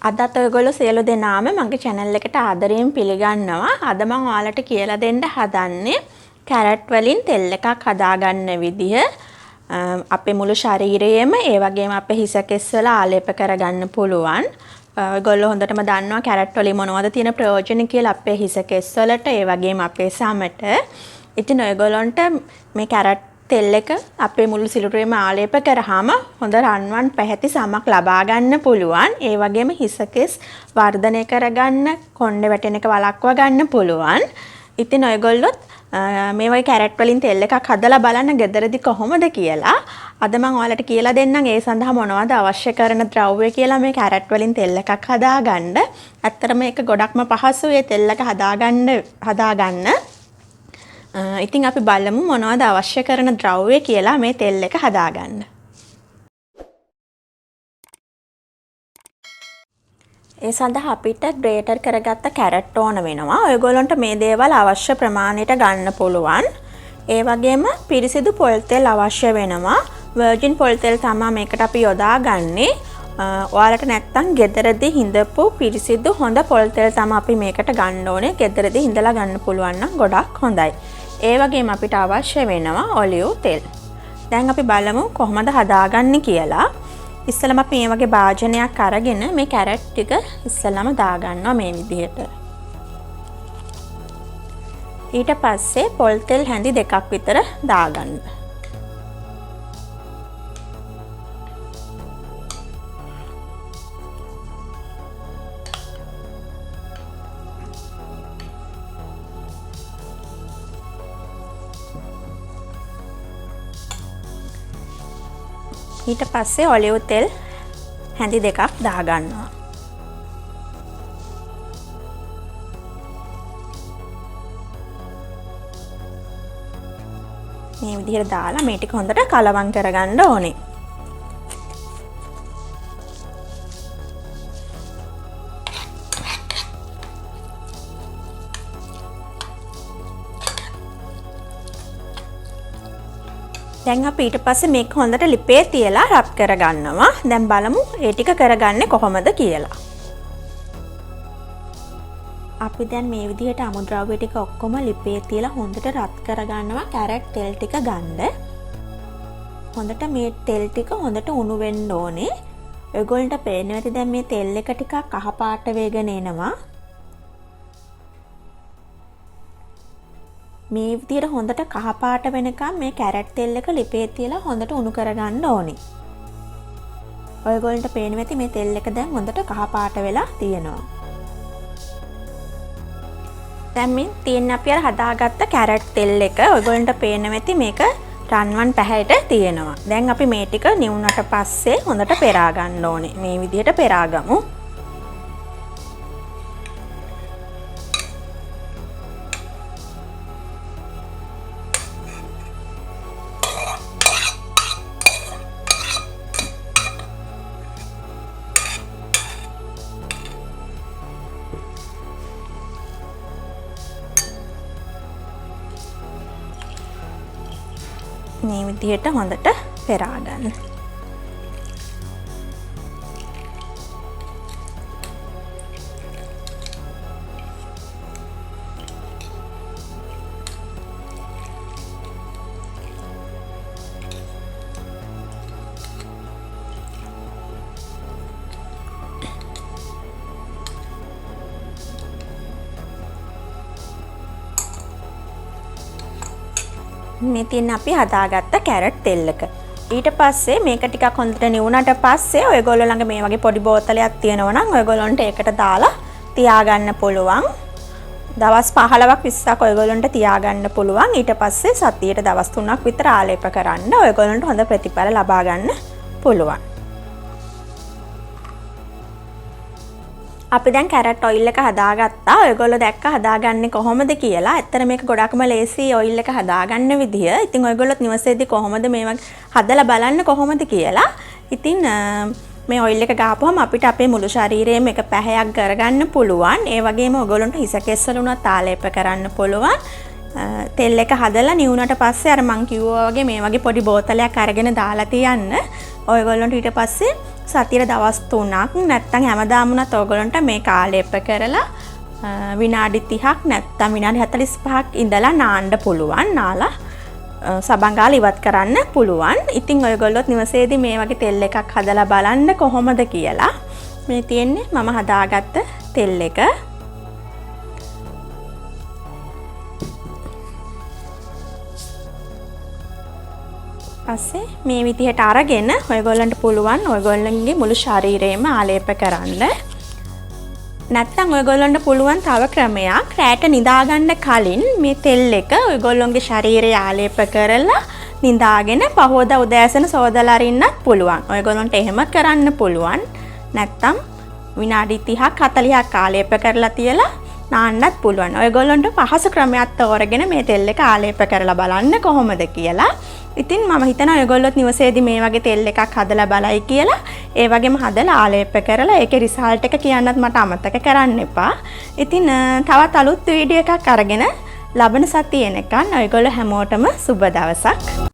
අදත් ඔයගොල්ලෝ සියලු දෙනාම මගේ channel එකට ආදරයෙන් පිළිගන්නවා. අද මම ඔයාලට කියලා දෙන්න හදන්නේ කැරට් වලින් තෙල් එකක් හදාගන්න විදිහ. අපේ මුළු ශරීරයේම ඒ වගේම අපේ හිස කෙස් වල ආලේප කරගන්න පුළුවන්. ඔයගොල්ලෝ හොඳටම දන්නවා කැරට් වලින් මොනවද තියෙන ප්‍රයෝජන කියලා අපේ හිස කෙස් වලට ඒ වගේම අපේ සමට. ඉතින් ඔයගොල්ලන්ට මේ කැරට් තෙල් එක අපේ මුළු සිරුරේම ආලේප කරාම හොඳ රන්වන් පැහැති සමක් ලබා ගන්න පුළුවන්. ඒ වගේම හිස කෙස් වර්ධනය කරගන්න, කොණ්ඩේ වැටෙන එක වළක්වා ගන්න පුළුවන්. ඉතින් ඔයගොල්ලොත් මේ වගේ කැරට් වලින් තෙල් එකක් හදලා බලන්න ගෙදරදී කොහොමද කියලා. අද මම ඔයාලට කියලා දෙන්නම් ඒ සඳහා මොනවද අවශ්‍ය කරන ද්‍රව්‍ය කියලා මේ කැරට් වලින් තෙල් එකක් හදාගන්න. ඇත්තටම මේක ගොඩක්ම පහසුයි මේ තෙල් එක හදාගන්න. ඉතින් අපි බලමු මොනවද අවශ්‍ය කරන ද්‍රව්‍ය කියලා මේ තෙල් එක හදාගන්න. ඒ සඳහා අපිට ග්‍රේටර් කරගත්ත කැරට් ඕන වෙනවා. ඔයගොල්ලන්ට මේ දේවල් අවශ්‍ය ප්‍රමාණයට ගන්න පුළුවන්. ඒ වගේම පිරිසිදු පොල් තෙල් අවශ්‍ය වෙනවා. වර්ජින් පොල් තෙල් තමයි මේකට අපි යොදාගන්නේ. ඔයාලට නැත්තම් ගෙදරදී හිඳපු පිරිසිදු හොඳ පොල් තෙල් තමයි අපි මේකට ගන්න ඕනේ. ගෙදරදී හිඳලා ගන්න පුළුවන් නම් ගොඩක් හොඳයි. ඒ වගේම අපිට අවශ්‍ය වෙනවා ඔලිව් තෙල්. දැන් අපි බලමු කොහොමද හදාගන්නේ කියලා. ඉස්සෙල්ලාම අපි මේ වගේ භාජනයක් අරගෙන මේ කැරට් ටික ඉස්සෙල්ලාම දාගන්නවා මේ විදිහට. ඊට පස්සේ පොල් තෙල් හැඳි දෙකක් විතර දාගන්න. ඊට පස්සේ ඔලිව් තෙල් හැඳි දෙකක් දාගන්නවා. මේ විදිහට දාලා මේ ටික හොඳට කලවම් කරගන්න ඕනේ. දැන් අපි ඊට පස්සේ මේක හොඳට ලිපේ තියලා රබ් කරගන්නවා. දැන් බලමු ඒ ටික කරගන්නේ කොහොමද කියලා. අපි දැන් මේ විදිහට අමුද්‍රව්‍ය ටික ඔක්කොම ලිපේ තියලා හොඳට රත් කරගන්නවා. කැරට් තෙල් ටික ගන්න. හොඳට මේ තෙල් ටික හොඳට උණු වෙන්න ඕනේ. ඔයගොල්ලන්ට පේන්නේ නැති දැන් මේ තෙල් එක ටිකක් කහ පාට වේගෙන එනවා. මේ විදිහට හොඳට කහ පාට වෙනකම් මේ කැරට් තෙල් එක ලිපේ තියලා හොඳට උණු කරගන්න ඕනේ. ඔයගොල්ලන්ට පේනවා ඇති මේ තෙල් එක දැන් හොඳට කහ පාට වෙලා තියෙනවා. දැන් මේ තියෙන අපි අර හදාගත්ත කැරට් තෙල් එක ඔයගොල්ලන්ට පේනවා ඇති මේක රන්වන් පැහැයට තියෙනවා. දැන් අපි මේ ටික නිවුනට පස්සේ හොඳට පෙරා ගන්න ඕනේ. මේ විදිහට පෙරාගමු. මේ විදිහට හොඳට පෙරා ගන්න. මේ තියෙන අපි හදාගත්ත කැරට් තෙල් එක. ඊට පස්සේ මේක ටිකක් හොඳට නිවුනට පස්සේ ඔයගොල්ලෝ ළඟ මේ වගේ පොඩි බෝතලයක් තියෙනවා නම් ඔයගොල්ලන්ට ඒකට දාලා තියාගන්න පුළුවන්. දවස් 15ක් 20ක් ඔයගොල්ලන්ට තියාගන්න පුළුවන්. ඊට පස්සේ සතියට දවස් 3ක් විතර ආලේප කරන්න ඔයගොල්ලන්ට හොඳ ප්‍රතිඵල ලබා ගන්න පුළුවන්. අපි දැන් කැරට් ඔයිල් එක හදාගත්තා. ඔයගොල්ලෝ දැක්ක හදාගන්නේ කොහොමද කියලා. ඇත්තට මේක ගොඩක්ම ලේසි ඔයිල් එක හදාගන්න විදිය. ඉතින් ඔයගොල්ලොත් නිවසේදී කොහොමද මේවා හදලා බලන්න කොහොමද කියලා. ඉතින් මේ ඔයිල් එක ගාපුවම අපිට අපේ මුළු ශරීරයේම එක පැහැයක් කරගන්න පුළුවන්. ඒ වගේම ඔයගොල්ලන්ට හිස කෙස් වල උනත් ආලේප කරන්න පුළුවන්. තෙල් එක හදලා නිවුනට පස්සේ අර මං කිව්වා වගේ මේ වගේ පොඩි බෝතලයක් අරගෙන දාලා තියන්න. ඔයගොල්ලන්ට ඊට පස්සේ සතියේ දවස් 3ක් නැත්නම් හැමදාම උනත් ඔයගොල්ලන්ට මේ කාලෙප්ප කරලා විනාඩි 30ක් නැත්නම් විනාඩි 45ක් ඉඳලා නාන්න පුළුවන්. නාලා සබන් ගාලා ඉවත් කරන්න පුළුවන්. ඉතින් ඔයගොල්ලොත් නිවසේදී මේ වගේ තෙල් එකක් හදලා බලන්න කොහොමද කියලා. මේ තියෙන්නේ මම හදාගත්ත තෙල් එක. පස්සේ මේ විදිහට අරගෙන ඔයගොල්ලන්ට පුළුවන් ඔයගොල්ලන්ගේ මුළු ශරීරයම ආලේප කරන්න. නැත්නම් ඔයගොල්ලන්ට පුළුවන් තව ක්‍රමයක් රැට නිදාගන්න කලින් මේ තෙල් එක ඔයගොල්ලන්ගේ ශරීරය ආලේප කරලා නිදාගෙන පහෝදා උදෑසන සෝදලා අරින්නත් පුළුවන්. ඔයගොල්ලන්ට එහෙම කරන්න පුළුවන්. නැත්නම් විනාඩි 30ක් 40ක් ආලේප කරලා තියලා නාන්නත් පුළුවන්. ඔයගොල්ලන්ට පහසු ක්‍රමයක් තෝරගෙන මේ තෙල් එක ආලේප කරලා බලන්න කොහොමද කියලා. ඉතින් මම හිතනවා ඔයගොල්ලොත් නිවසේදී මේ වගේ තෙල් එකක් හදලා බලයි කියලා. ඒ වගේම හදලා ආලේප කරලා ඒකේ රිසල්ට් එක කියන්නත් මට අමතක කරන්න එපා. ඉතින් තවත් අලුත් වීඩියෝ එකක් අරගෙන ලබන සතියේ එනකන් ඔයගොල්ලෝ හැමෝටම සුබ දවසක්.